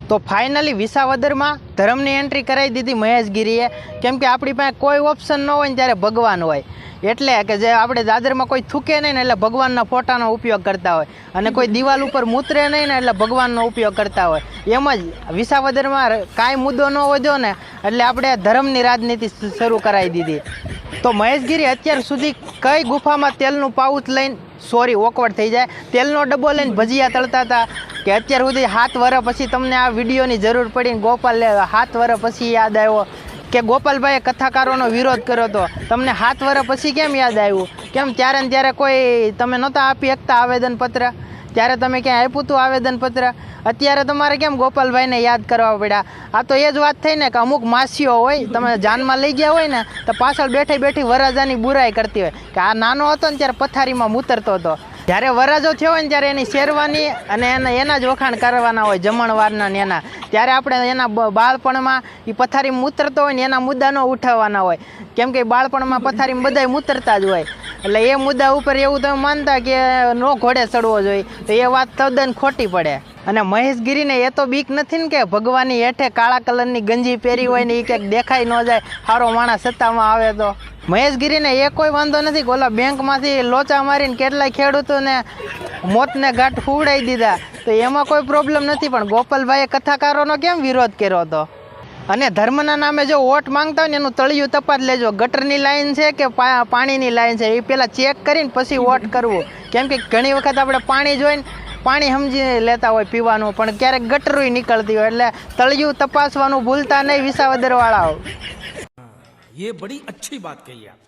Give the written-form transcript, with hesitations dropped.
તો ફાઇનલી વિસાવદરમાં ધર્મની એન્ટ્રી કરાવી દીધી મહેશગીરીએ, કેમ કે આપણી પાસે કોઈ ઓપ્શન ન હોય ને ત્યારે ભગવાન હોય, એટલે કે જે આપણે દાદરમાં કોઈ થૂકે નહીં ને એટલે ભગવાનના ફોટાનો ઉપયોગ કરતા હોય, અને કોઈ દિવાલ ઉપર મૂતરે નહીં ને એટલે ભગવાનનો ઉપયોગ કરતા હોય. એમ જ વિસાવદરમાં કાંઈ મુદ્દો ન વધ્યો ને એટલે આપણે ધર્મની રાજનીતિ શરૂ કરાવી દીધી. તો મહેશગીરી અત્યાર સુધી કઈ ગુફામાં તેલનું પાઉચ લઈને ઓકવર્ડ થઈ જાય, તેલનો ડબ્બો લઈને ભજીયા તળતા હતા, કે અત્યાર સુધી 7 વર્ષ પછી તમને આ વિડીયોની જરૂર પડીને ગોપાલ 7 વર્ષ પછી યાદ આવ્યો કે ગોપાલભાઈએ કથાકારોનો વિરોધ કર્યો હતો, તમને 7 વર્ષ પછી કેમ યાદ આવ્યું? કેમ ત્યારે ને ત્યારે કોઈ તમે નહોતા આપી શકતા આવેદનપત્ર? ત્યારે તમે ક્યાંય આપ્યું હતું આવેદનપત્ર? અત્યારે તમારે કેમ ગોપાલભાઈને યાદ કરવા પડ્યા? આ તો એ જ વાત થઈ ને કે અમુક માસીઓ હોય, તમે જાનમાં લઈ ગયા હોય ને તો પાછળ બેઠી બેઠી વરરાજાની બુરાઈ કરતી હોય કે આ નાનો હતો ને ત્યારે પથારીમાં મૂતરતો હતો. જ્યારે વરરાજો થયો હોય ને ત્યારે એની શેરવાની અને એના જ વખાણ કરવાના હોય, જમણવારના ને એના. ત્યારે આપણે એના બાળપણમાં એ પથારીમાં મૂતરતો હોય ને એના મુદ્દા ન ઉઠાવવાના હોય, કેમ કે બાળપણમાં પથારીમાં બધાય મૂતરતા જ હોય. એટલે એ મુદ્દા ઉપર એવું તમે માનતા કે નો ઘોડે ચડવો જોઈએ, તો એ વાત તદ્દન ખોટી પડે. અને મહેશગીરીને એ તો બીક નથી ને કે ભગવાનની હેઠે કાળા કલરની ગંજી પહેરી હોય ને એ ક્યાંક દેખાઈ ન જાય, સારો માણસ સત્તામાં આવે તો. મહેશગીરીને એ કોઈ વાંધો નથી કે ઓલા બેંકમાંથી લોચા મારીને કેટલાય ખેડૂતોને મોતને ઘાટ ફૂવડાવી દીધા, તો એમાં કોઈ પ્રોબ્લેમ નથી. પણ ગોપાલભાઈએ કથાકારોનો કેમ વિરોધ કર્યો હતો? અને ધર્મના નામે જો વોટ માંગતા હોય ને એનું તળિયું તપાસ લેજો, ગટરની લાઈન છે કે પાણીની લાઈન છે એ પહેલાં ચેક કરીને પછી વોટ કરવું. કેમ કે ઘણી વખત આપણે પાણી જોઈને પાણી સમજી લેતા હોય પીવાનું, પણ ક્યારેક ગટરું નીકળતી હોય, એટલે તળિયું તપાસવાનું ભૂલતા નહીં વિસાવદરવાળાઓ. ये बड़ी अच्छी बात कही आप.